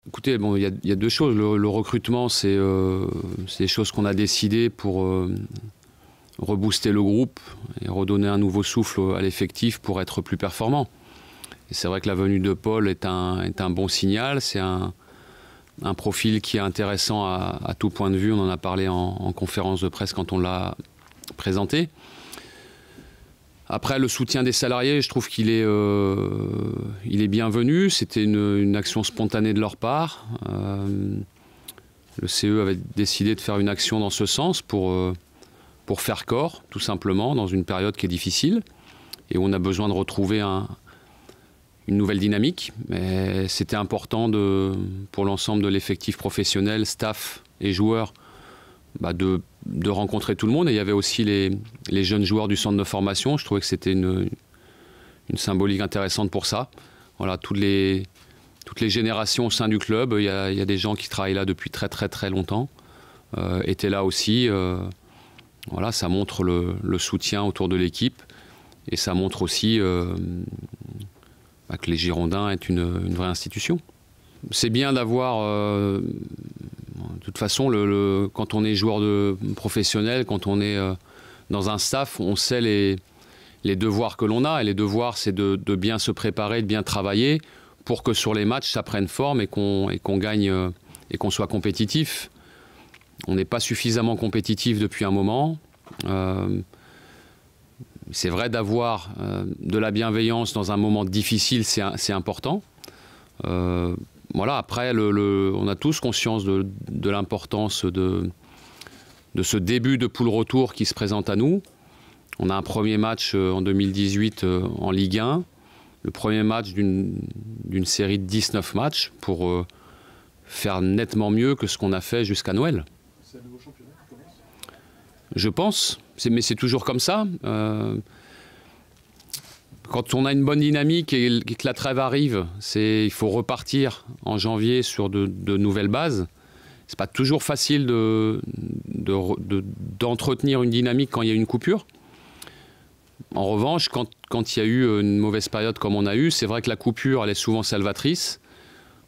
Écoutez, bon, il y a deux choses. Le recrutement, c'est des choses qu'on a décidées pour rebooster le groupe et redonner un nouveau souffle à l'effectif pour être plus performant. Et c'est vrai que la venue de Paul est un bon signal. C'est un profil qui est intéressant à tout point de vue. On en a parlé en conférence de presse quand on l'a présenté. Après, le soutien des salariés, je trouve qu'il est bienvenu. C'était une action spontanée de leur part. Le CE avait décidé de faire une action dans ce sens pour faire corps, tout simplement, dans une période qui est difficile et où on a besoin de retrouver une nouvelle dynamique. Mais c'était important pour l'ensemble de l'effectif professionnel, staff et joueurs, de rencontrer tout le monde. Et il y avait aussi les jeunes joueurs du centre de formation. Je trouvais que c'était une symbolique intéressante pour ça. Voilà, toutes les générations au sein du club, il y a des gens qui travaillent là depuis très très très longtemps, étaient là aussi. Voilà, ça montre le soutien autour de l'équipe et ça montre aussi que les Girondins est une vraie institution. C'est bien d'avoir, de toute façon, quand on est joueur professionnel, quand on est dans un staff, on sait les devoirs que l'on a. Et les devoirs, c'est de bien se préparer, de bien travailler pour que sur les matchs, ça prenne forme et qu'on gagne et qu'on soit compétitif. On n'est pas suffisamment compétitif depuis un moment. C'est vrai d'avoir de la bienveillance dans un moment difficile, c'est important. Voilà, après, on a tous conscience de l'importance de ce début de poule retour qui se présente à nous. On a un premier match en 2018 en Ligue 1, le premier match d'une série de 19 matchs pour faire nettement mieux que ce qu'on a fait jusqu'à Noël. C'est un nouveau championnat qui commence ? Je pense, mais c'est toujours comme ça. Quand on a une bonne dynamique et que la trêve arrive, il faut repartir en janvier sur de nouvelles bases. C'est pas toujours facile d'entretenir une dynamique quand il y a une coupure. En revanche, quand il y a eu une mauvaise période comme on a eu, c'est vrai que la coupure, elle est souvent salvatrice.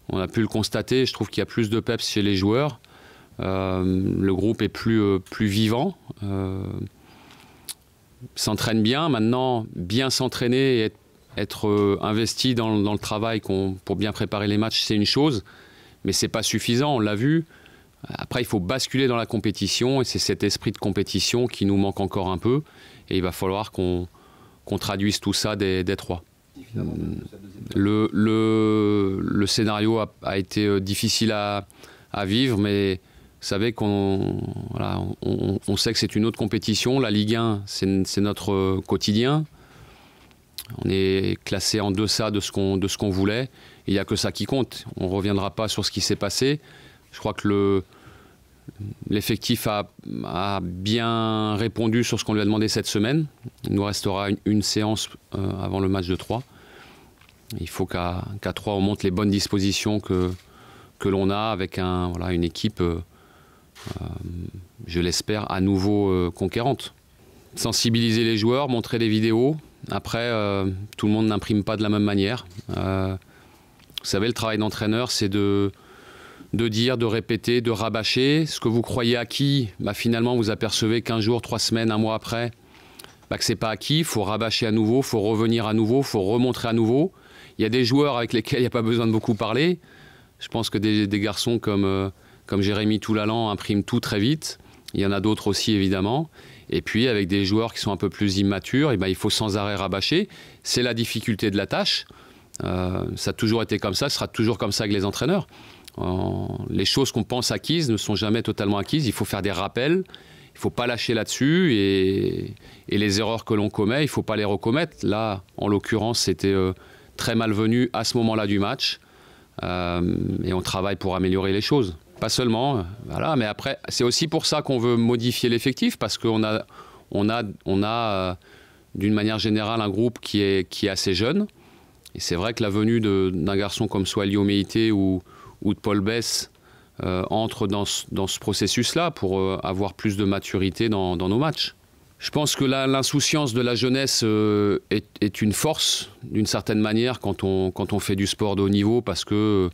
On a pu le constater, je trouve qu'il y a plus de peps chez les joueurs. Le groupe est plus vivant. S'entraîne bien. Maintenant, bien s'entraîner et être investi dans le travail pour bien préparer les matchs, c'est une chose, mais c'est pas suffisant, on l'a vu. Après, il faut basculer dans la compétition et c'est cet esprit de compétition qui nous manque encore un peu et il va falloir qu'on traduise tout ça dès 3. Le scénario a été difficile à vivre, mais vous savez qu'on sait que c'est une autre compétition. La Ligue 1, c'est notre quotidien. On est classé en deçà de ce qu'on voulait. Il n'y a que ça qui compte. On ne reviendra pas sur ce qui s'est passé. Je crois que l'effectif a bien répondu sur ce qu'on lui a demandé cette semaine. Il nous restera une séance avant le match de 3. Il faut qu'à 3, on monte les bonnes dispositions que l'on a avec une équipe, je l'espère, à nouveau conquérante. Sensibiliser les joueurs, montrer des vidéos. Après, tout le monde n'imprime pas de la même manière. Vous savez, le travail d'entraîneur, c'est de dire, de répéter, de rabâcher. Ce que vous croyez acquis, finalement, vous apercevez qu'un jour, 3 semaines, un mois après, que ce n'est pas acquis. Il faut rabâcher à nouveau, il faut revenir à nouveau, il faut remontrer à nouveau. Il y a des joueurs avec lesquels il n'y a pas besoin de beaucoup parler. Je pense que des garçons comme Jérémy Toulalan impriment tout très vite. Il y en a d'autres aussi, évidemment. Et puis, avec des joueurs qui sont un peu plus immatures, il faut sans arrêt rabâcher. C'est la difficulté de la tâche. Ça a toujours été comme ça, ce sera toujours comme ça avec les entraîneurs. Les choses qu'on pense acquises ne sont jamais totalement acquises. Il faut faire des rappels. Il ne faut pas lâcher là-dessus. Et les erreurs que l'on commet, il ne faut pas les recommettre. Là, en l'occurrence, c'était très malvenu à ce moment-là du match. Et on travaille pour améliorer les choses. Pas seulement, voilà, mais après, c'est aussi pour ça qu'on veut modifier l'effectif, parce qu'on a d'une manière générale un groupe qui est assez jeune. Et c'est vrai que la venue d'un garçon comme Swalio Meïté ou de Paul Bess entre dans ce processus-là pour avoir plus de maturité dans nos matchs. Je pense que l'insouciance de la jeunesse est une force, d'une certaine manière, quand on fait du sport de haut niveau, parce que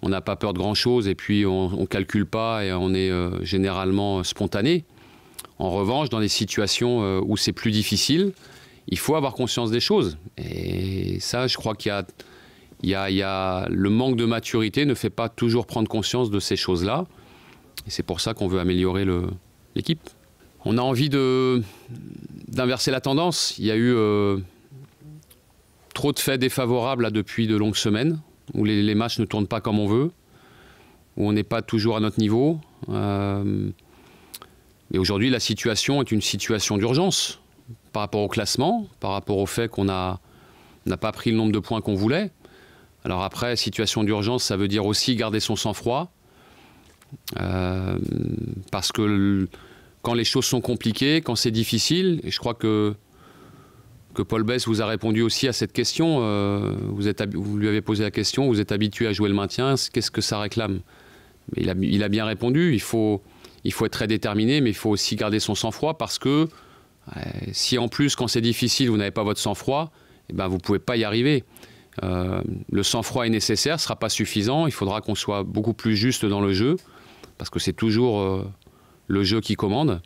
on n'a pas peur de grand-chose et puis on ne calcule pas et on est généralement spontané. En revanche, dans des situations où c'est plus difficile, il faut avoir conscience des choses. Et ça, je crois qu'il y a le manque de maturité ne fait pas toujours prendre conscience de ces choses-là. Et c'est pour ça qu'on veut améliorer l'équipe. On a envie d'inverser la tendance. Il y a eu trop de faits défavorables là, depuis de longues semaines, où les matchs ne tournent pas comme on veut, où on n'est pas toujours à notre niveau. Mais aujourd'hui, la situation est une situation d'urgence par rapport au classement, par rapport au fait qu'on n'a pas pris le nombre de points qu'on voulait. Alors après, situation d'urgence, ça veut dire aussi garder son sang-froid. Parce que quand les choses sont compliquées, quand c'est difficile, et je crois que Paul Besse vous a répondu aussi à cette question, vous lui avez posé la question, vous êtes habitué à jouer le maintien, qu'est-ce que ça réclame? Mais il a bien répondu, il faut être très déterminé, mais il faut aussi garder son sang-froid parce que si en plus, quand c'est difficile, vous n'avez pas votre sang-froid, eh ben, vous ne pouvez pas y arriver. Le sang-froid est nécessaire, ce ne sera pas suffisant, il faudra qu'on soit beaucoup plus juste dans le jeu, parce que c'est toujours le jeu qui commande.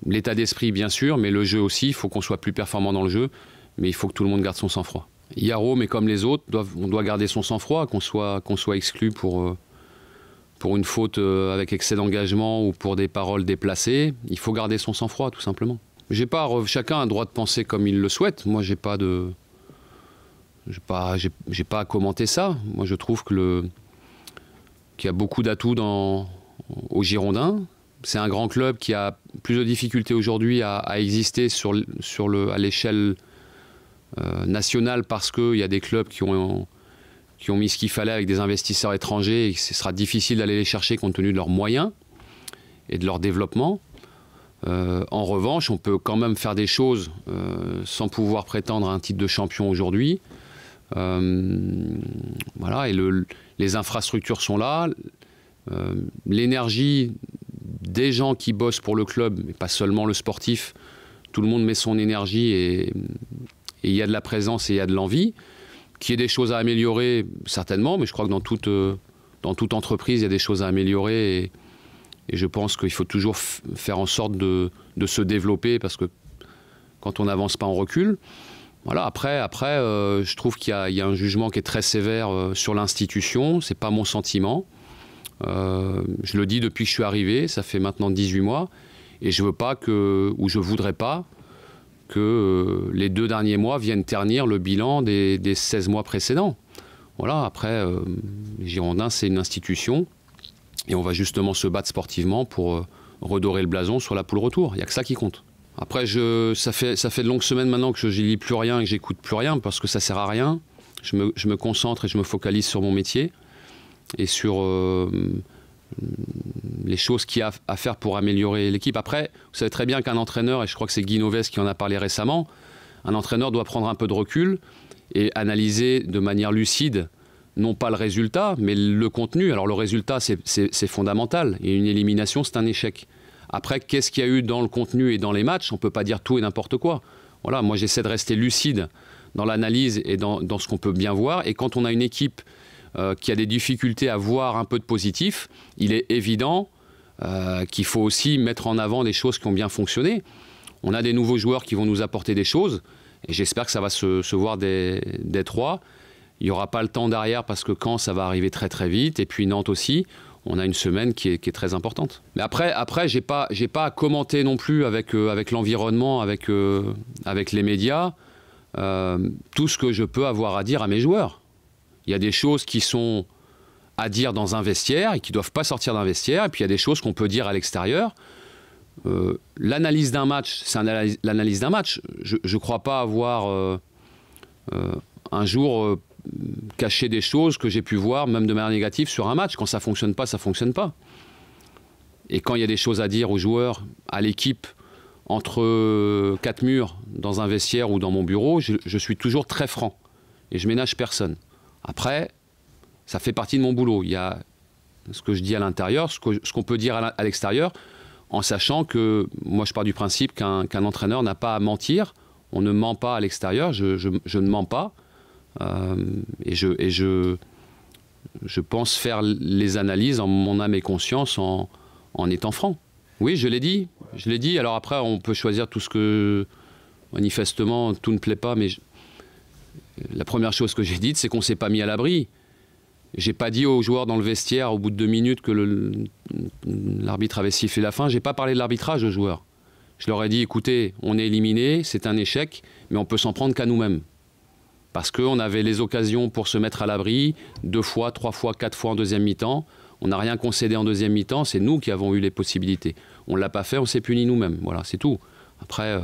L'état d'esprit, bien sûr, mais le jeu aussi, il faut qu'on soit plus performant dans le jeu, mais il faut que tout le monde garde son sang-froid. Yaro, mais comme les autres, on doit garder son sang-froid, qu'on soit exclu pour une faute avec excès d'engagement ou pour des paroles déplacées. Il faut garder son sang-froid, tout simplement. Chacun a le droit de penser comme il le souhaite. Moi, j'ai pas à commenter ça. Moi, je trouve qu'il y a beaucoup d'atouts aux Girondins. C'est un grand club qui a plus de difficultés aujourd'hui à exister à l'échelle nationale parce qu'il y a des clubs qui ont mis ce qu'il fallait avec des investisseurs étrangers et ce sera difficile d'aller les chercher compte tenu de leurs moyens et de leur développement. En revanche, on peut quand même faire des choses sans pouvoir prétendre à un titre de champion aujourd'hui. Voilà, et les infrastructures sont là. L'énergie des gens qui bossent pour le club, mais pas seulement le sportif, tout le monde met son énergie et il y a de la présence et il y a de l'envie. Qu'il y ait des choses à améliorer, certainement, mais je crois que dans toute entreprise, il y a des choses à améliorer et je pense qu'il faut toujours faire en sorte de se développer parce que quand on n'avance pas, on recule. Voilà, après je trouve qu'il y a un jugement qui est très sévère sur l'institution, c'est pas mon sentiment. Je le dis depuis que je suis arrivé, ça fait maintenant 18 mois, et je voudrais pas que les 2 derniers mois viennent ternir le bilan des 16 mois précédents. Voilà, après, les Girondins, c'est une institution, et on va justement se battre sportivement pour redorer le blason sur la poule retour. Il n'y a que ça qui compte. Après, ça fait de longues semaines maintenant que je lis plus rien et que j'écoute plus rien, parce que ça sert à rien. Je me concentre et je me focalise sur mon métier et sur les choses qu'il y a à faire pour améliorer l'équipe. Après, vous savez très bien qu'un entraîneur, et je crois que c'est Guy Novès qui en a parlé récemment, un entraîneur doit prendre un peu de recul et analyser de manière lucide, non pas le résultat, mais le contenu. Alors le résultat, c'est fondamental, et une élimination, c'est un échec. Après, qu'est-ce qu'il y a eu dans le contenu et dans les matchs? On ne peut pas dire tout et n'importe quoi. Voilà, moi j'essaie de rester lucide dans l'analyse et dans ce qu'on peut bien voir, et quand on a une équipe qui a des difficultés à voir un peu de positif, il est évident qu'il faut aussi mettre en avant des choses qui ont bien fonctionné. On a des nouveaux joueurs qui vont nous apporter des choses, et j'espère que ça va se voir dès 3. Il n'y aura pas le temps derrière parce que Caen, ça va arriver très très vite, et puis Nantes aussi. On a une semaine qui est très importante. Mais après j'ai pas à commenter non plus avec l'environnement, avec les médias, tout ce que je peux avoir à dire à mes joueurs. Il y a des choses qui sont à dire dans un vestiaire et qui ne doivent pas sortir d'un vestiaire. Et puis il y a des choses qu'on peut dire à l'extérieur. L'analyse d'un match, c'est l'analyse d'un match. Je ne crois pas avoir un jour caché des choses que j'ai pu voir, même de manière négative, sur un match. Quand ça ne fonctionne pas, ça ne fonctionne pas. Et quand il y a des choses à dire aux joueurs, à l'équipe, entre 4 murs, dans un vestiaire ou dans mon bureau, je suis toujours très franc. Et je ménage personne. Après, ça fait partie de mon boulot. Il y a ce que je dis à l'intérieur, ce qu'on peut dire à l'extérieur, en sachant que moi je pars du principe qu'un entraîneur n'a pas à mentir. On ne ment pas à l'extérieur, je ne mens pas. Et je je pense faire les analyses en mon âme et conscience en étant franc. Oui, je l'ai dit. Je l'ai dit. Alors après, on peut choisir tout ce que... Manifestement, tout ne plaît pas, mais la première chose que j'ai dite, c'est qu'on ne s'est pas mis à l'abri. J'ai pas dit aux joueurs dans le vestiaire, au bout de 2 minutes, que l'arbitre avait sifflé la fin. J'ai pas parlé de l'arbitrage aux joueurs. Je leur ai dit, écoutez, on est éliminé, c'est un échec, mais on peut s'en prendre qu'à nous-mêmes. Parce qu'on avait les occasions pour se mettre à l'abri, 2 fois, 3 fois, 4 fois en deuxième mi-temps. On n'a rien concédé en deuxième mi-temps, c'est nous qui avons eu les possibilités. On ne l'a pas fait, on s'est puni nous-mêmes. Voilà, c'est tout. Après,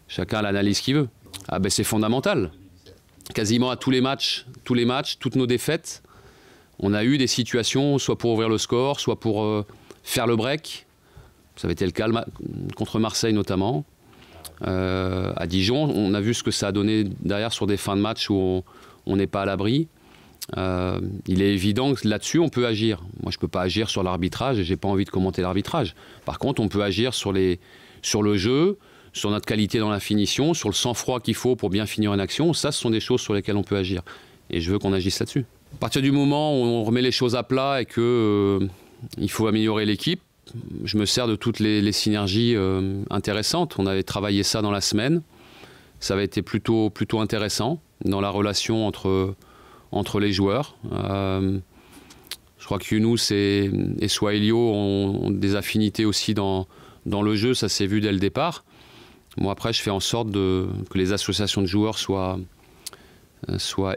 chacun a l'analyse qu'il veut. Ah ben c'est fondamental. Quasiment à tous les matchs, toutes nos défaites, on a eu des situations, soit pour ouvrir le score, soit pour faire le break. Ça avait été le cas contre Marseille notamment. À Dijon, on a vu ce que ça a donné derrière sur des fins de match où on n'est pas à l'abri. Il est évident que là-dessus, on peut agir. Moi, je ne peux pas agir sur l'arbitrage et je n'ai pas envie de commenter l'arbitrage. Par contre, on peut agir sur le jeu, sur notre qualité dans la finition, sur le sang-froid qu'il faut pour bien finir une action. Ça, ce sont des choses sur lesquelles on peut agir. Et je veux qu'on agisse là-dessus. À partir du moment où on remet les choses à plat et qu'il faut améliorer l'équipe, je me sers de toutes les synergies intéressantes. On avait travaillé ça dans la semaine. Ça avait été plutôt intéressant dans la relation entre les joueurs. Je crois que Younous et Souailio ont des affinités aussi dans le jeu. Ça s'est vu dès le départ. Moi, après, je fais en sorte que les associations de joueurs soient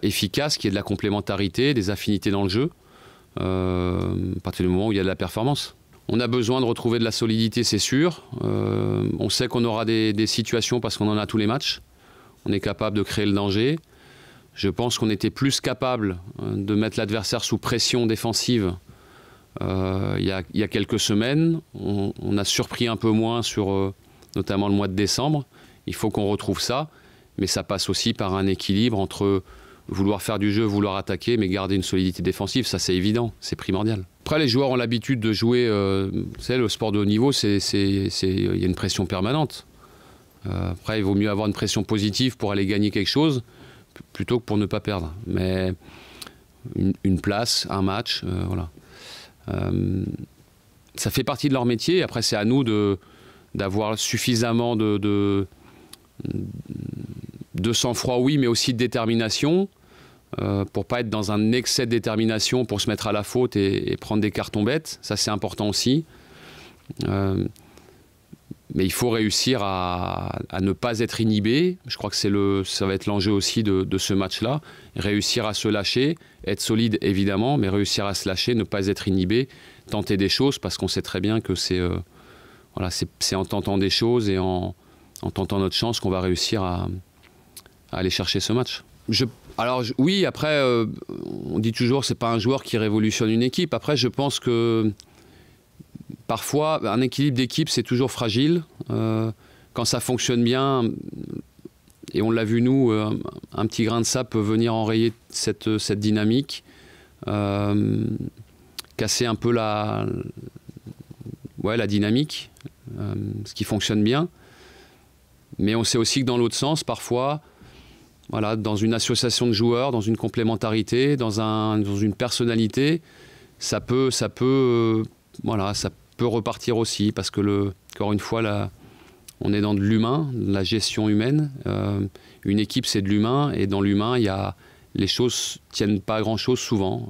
efficaces, qu'il y ait de la complémentarité, des affinités dans le jeu, à partir du moment où il y a de la performance. On a besoin de retrouver de la solidité, c'est sûr. On sait qu'on aura des situations parce qu'on en a tous les matchs. On est capable de créer le danger. Je pense qu'on était plus capable de mettre l'adversaire sous pression défensive il y a quelques semaines. On a surpris un peu moins sur notamment le mois de décembre. Il faut qu'on retrouve ça, mais ça passe aussi par un équilibre entre vouloir faire du jeu, vouloir attaquer, mais garder une solidité défensive, ça c'est évident, c'est primordial. Après, les joueurs ont l'habitude de jouer, le sport de haut niveau, il y a une pression permanente. Après, il vaut mieux avoir une pression positive pour aller gagner quelque chose, plutôt que pour ne pas perdre. Mais une place, un match, voilà. Ça fait partie de leur métier, après c'est à nous d'avoir suffisamment de sang-froid, oui, mais aussi de détermination, pour pas être dans un excès de détermination, pour se mettre à la faute et prendre des cartons bêtes. Ça, c'est important aussi. Mais il faut réussir à ne pas être inhibé. Je crois que ça va être l'enjeu aussi de ce match-là. Réussir à se lâcher, être solide évidemment, mais réussir à se lâcher, ne pas être inhibé, tenter des choses, parce qu'on sait très bien que c'est en tentant des choses et en tentant notre chance qu'on va réussir à aller chercher ce match. Oui, après, on dit toujours que ce n'est pas un joueur qui révolutionne une équipe. Après, je pense que parfois, un équilibre d'équipe, c'est toujours fragile. Quand ça fonctionne bien, et on l'a vu nous, un petit grain de sable peut venir enrayer cette dynamique, casser un peu la dynamique, ce qui fonctionne bien. Mais on sait aussi que dans l'autre sens, parfois, voilà, dans une association de joueurs, dans une complémentarité, dans une personnalité, ça peut repartir aussi, parce que encore une fois, là, on est dans de l'humain, de la gestion humaine. Une équipe, c'est de l'humain, et dans l'humain, les choses tiennent pas à grand-chose souvent.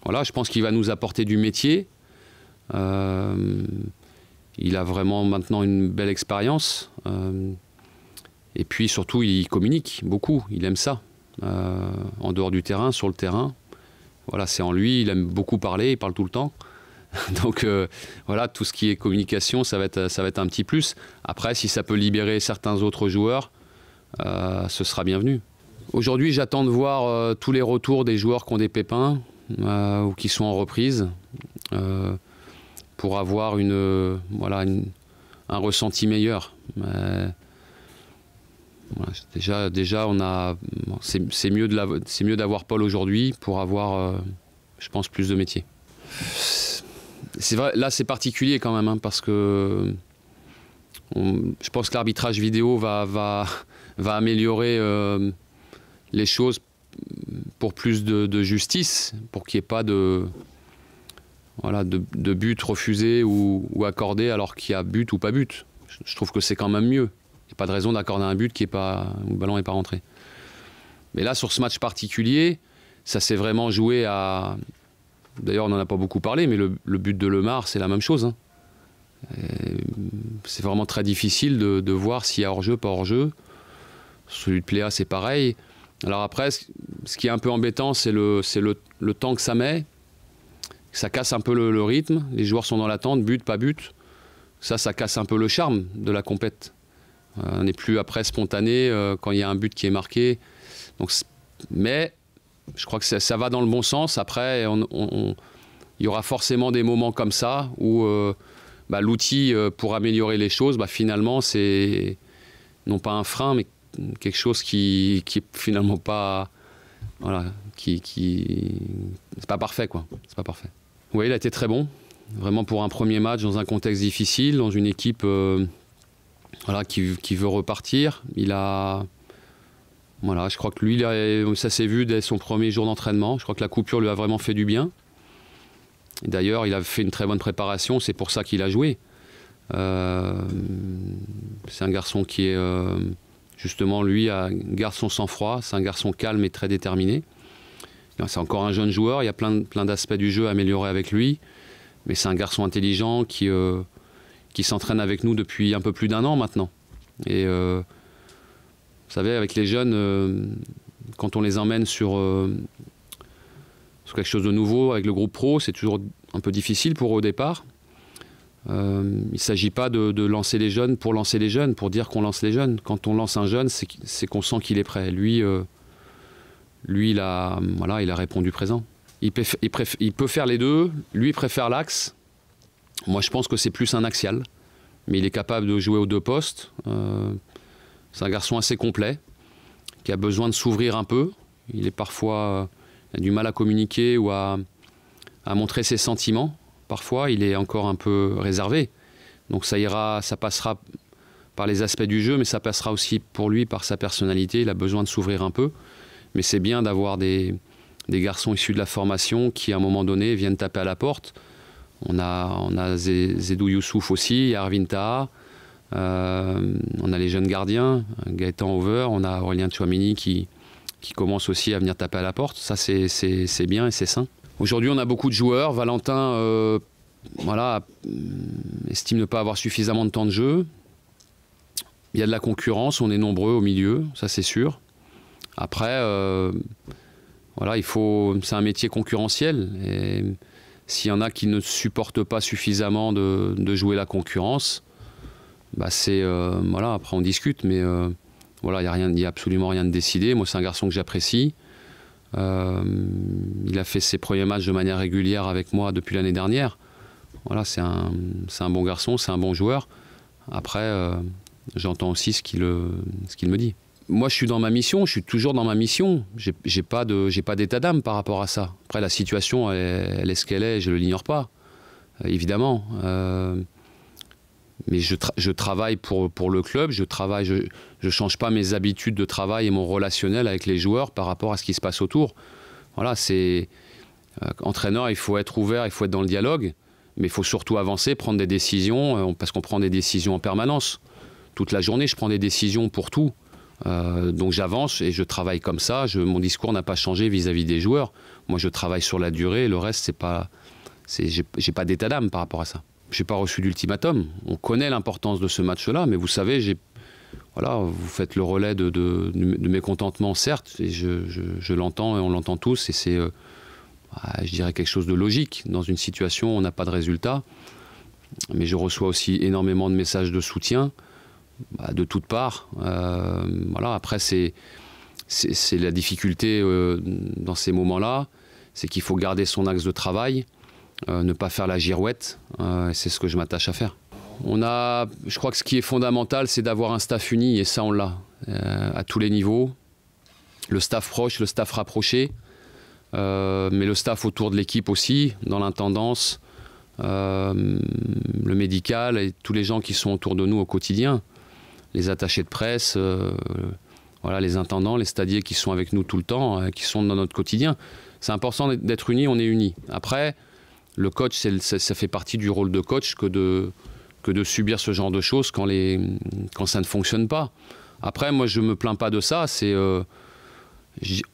Voilà, je pense qu'il va nous apporter du métier. Il a vraiment maintenant une belle expérience. Et puis surtout, il communique beaucoup, il aime ça. En dehors du terrain, sur le terrain. Voilà, c'est en lui, il aime beaucoup parler, il parle tout le temps. Donc voilà, tout ce qui est communication, ça va être un petit plus. Après, si ça peut libérer certains autres joueurs, ce sera bienvenu. Aujourd'hui, j'attends de voir tous les retours des joueurs qui ont des pépins ou qui sont en reprise pour avoir un ressenti meilleur. Voilà, déjà, c'est mieux d'avoir Paul aujourd'hui pour avoir, je pense, plus de métier. C'est vrai, là c'est particulier quand même, parce que je pense que l'arbitrage vidéo va améliorer les choses pour plus de justice, pour qu'il n'y ait pas de but refusé ou accordé alors qu'il y a but ou pas but. Je trouve que c'est quand même mieux. Il n'y a pas de raison d'accorder un but où le ballon n'est pas rentré. Mais là, sur ce match particulier, ça s'est vraiment joué à... D'ailleurs, on n'en a pas beaucoup parlé, mais le but de Lemar, c'est la même chose. Hein. C'est vraiment très difficile de voir s'il y a hors-jeu, pas hors-jeu. Celui de Pléa, c'est pareil. Alors après, ce qui est un peu embêtant, c'est le temps que ça met. Ça casse un peu le rythme. Les joueurs sont dans l'attente, but, pas but. Ça casse un peu le charme de la compète. On n'est plus après spontané quand il y a un but qui est marqué. Donc, mais je crois que ça va dans le bon sens. Après, il y aura forcément des moments comme ça où l'outil pour améliorer les choses, finalement, c'est non pas un frein, mais quelque chose qui est finalement pas... Voilà, c'est pas parfait, quoi. C'est pas parfait. Oui, il a été très bon. Vraiment pour un premier match dans un contexte difficile, dans une équipe qui veut repartir. Je crois que lui, ça s'est vu dès son premier jour d'entraînement. Je crois que la coupure lui a vraiment fait du bien. D'ailleurs, il a fait une très bonne préparation, c'est pour ça qu'il a joué. C'est un garçon qui est, justement, lui, garde son sang-froid. C'est un garçon calme et très déterminé. C'est encore un jeune joueur, il y a plein d'aspects du jeu à améliorer avec lui. Mais c'est un garçon intelligent qui s'entraîne avec nous depuis un peu plus d'1 an maintenant. Et vous savez, avec les jeunes, quand on les emmène sur quelque chose de nouveau, avec le groupe pro, c'est toujours un peu difficile pour eux au départ. Il ne s'agit pas de lancer les jeunes, pour dire qu'on lance les jeunes. Quand on lance un jeune, c'est qu'on sent qu'il est prêt. Lui, il a répondu présent. Il peut faire les deux. Lui, il préfère l'axe. Moi, je pense que c'est plus un axial. Mais il est capable de jouer aux 2 postes. C'est un garçon assez complet, qui a besoin de s'ouvrir un peu. Il a du mal à communiquer ou à montrer ses sentiments. Parfois, il est encore un peu réservé. Donc ça passera par les aspects du jeu, mais ça passera aussi pour lui par sa personnalité. Il a besoin de s'ouvrir un peu. Mais c'est bien d'avoir des garçons issus de la formation qui, à un moment donné, viennent taper à la porte. On a Zedou Youssouf aussi, Arvin Taha. On a les jeunes gardiens, Gaëtan Over. On a Aurélien Tchouameni qui commence aussi à venir taper à la porte. Ça, c'est bien et c'est sain. Aujourd'hui, on a beaucoup de joueurs. Valentin estime ne pas avoir suffisamment de temps de jeu. Il y a de la concurrence, on est nombreux au milieu, ça c'est sûr. Après, c'est un métier concurrentiel. Et s'il y en a qui ne supportent pas suffisamment de jouer la concurrence, après on discute, mais il n'y a absolument rien de décidé. Moi, c'est un garçon que j'apprécie. Il a fait ses premiers matchs de manière régulière avec moi depuis l'année dernière. Voilà, c'est un bon garçon, c'est un bon joueur. Après, j'entends aussi ce qu'il me dit. Moi, je suis dans ma mission, je suis toujours dans ma mission. J'ai pas d'état d'âme par rapport à ça. Après, la situation, elle est ce qu'elle est, je ne l'ignore pas, évidemment. Mais je travaille pour le club, je change pas mes habitudes de travail et mon relationnel avec les joueurs par rapport à ce qui se passe autour. Voilà, entraîneur, il faut être ouvert, il faut être dans le dialogue, mais il faut surtout avancer, prendre des décisions, parce qu'on prend des décisions en permanence. Toute la journée, je prends des décisions pour tout. Donc j'avance et je travaille comme ça. Mon discours n'a pas changé vis-à-vis des joueurs. Moi, je travaille sur la durée. Le reste, j'ai pas d'état d'âme par rapport à ça. Je n'ai pas reçu d'ultimatum. On connaît l'importance de ce match-là, mais vous savez, vous faites le relais de mes contentements, certes, et je l'entends et on l'entend tous, et c'est, je dirais, quelque chose de logique. Dans une situation où on n'a pas de résultat, mais je reçois aussi énormément de messages de soutien, de toutes parts. Après, c'est la difficulté dans ces moments-là, c'est qu'il faut garder son axe de travail, ne pas faire la girouette, et c'est ce que je m'attache à faire. Je crois que ce qui est fondamental, c'est d'avoir un staff uni, et ça on l'a, à tous les niveaux. Le staff proche, le staff rapproché, mais le staff autour de l'équipe aussi, dans l'intendance, le médical et tous les gens qui sont autour de nous au quotidien. Les attachés de presse, voilà, les intendants, les stadiers qui sont avec nous tout le temps, qui sont dans notre quotidien. C'est important d'être unis, on est unis. Après, le coach, ça fait partie du rôle de coach que de subir ce genre de choses quand ça ne fonctionne pas. Après, moi, je ne me plains pas de ça. C'est,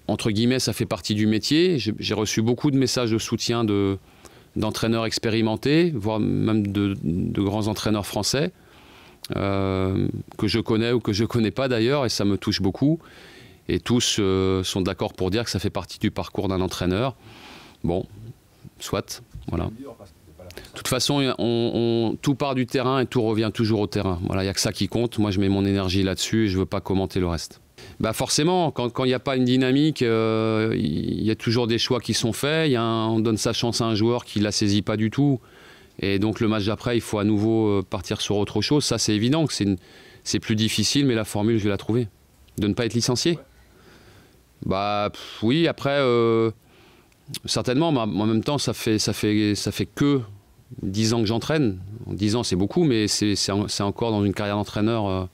entre guillemets, ça fait partie du métier. J'ai reçu beaucoup de messages de soutien d'entraîneurs expérimentés, voire même de grands entraîneurs français, que je connais ou que je ne connais pas d'ailleurs, et ça me touche beaucoup. Et tous sont d'accord pour dire que ça fait partie du parcours d'un entraîneur. Bon, soit, voilà. De toute façon, tout part du terrain et tout revient toujours au terrain. Voilà, il n'y a que ça qui compte. Moi, je mets mon énergie là-dessus et je ne veux pas commenter le reste. Bah forcément, quand il n'y a pas une dynamique, il y a toujours des choix qui sont faits. On donne sa chance à un joueur qui ne la saisit pas du tout. Et donc le match d'après, il faut à nouveau partir sur autre chose. Ça, c'est évident que c'est plus difficile, mais la formule, je vais la trouver. De ne pas être licencié. Ouais. Bah oui, après, certainement, mais en même temps, ça fait que 10 ans que j'entraîne. 10 ans, c'est beaucoup, mais c'est encore dans une carrière d'entraîneur,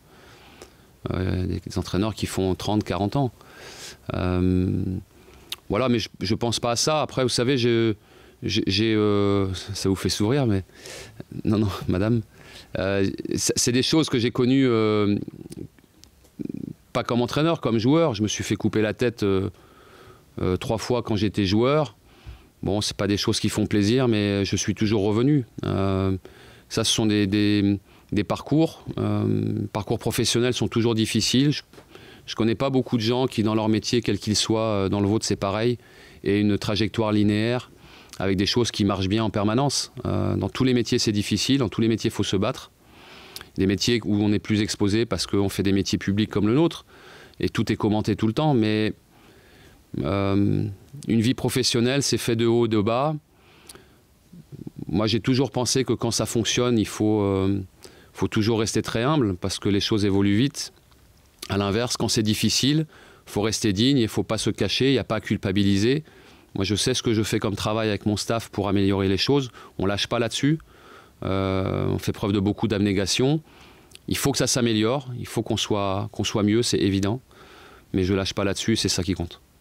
des entraîneurs qui font 30, 40 ans. Voilà, mais je ne pense pas à ça. Après, vous savez, ça vous fait sourire, mais... Non, madame. C'est des choses que j'ai connues, pas comme entraîneur, comme joueur. Je me suis fait couper la tête 3 fois quand j'étais joueur. Bon, c'est pas des choses qui font plaisir, mais je suis toujours revenu. Ça, ce sont des parcours. Parcours professionnels sont toujours difficiles. Je connais pas beaucoup de gens qui, dans leur métier, quel qu'il soit, dans le vôtre, c'est pareil, aient une trajectoire linéaire avec des choses qui marchent bien en permanence. Dans tous les métiers, c'est difficile. Dans tous les métiers, il faut se battre. Des métiers où on est plus exposé parce qu'on fait des métiers publics comme le nôtre et tout est commenté tout le temps, mais une vie professionnelle, c'est fait de haut, de bas. Moi, j'ai toujours pensé que quand ça fonctionne, il faut toujours rester très humble parce que les choses évoluent vite. À l'inverse, quand c'est difficile, il faut rester digne, il ne faut pas se cacher, il n'y a pas à culpabiliser. Moi, je sais ce que je fais comme travail avec mon staff pour améliorer les choses. On ne lâche pas là-dessus. On fait preuve de beaucoup d'abnégation. Il faut que ça s'améliore, il faut qu'on soit mieux, c'est évident. Mais je ne lâche pas là-dessus, c'est ça qui compte.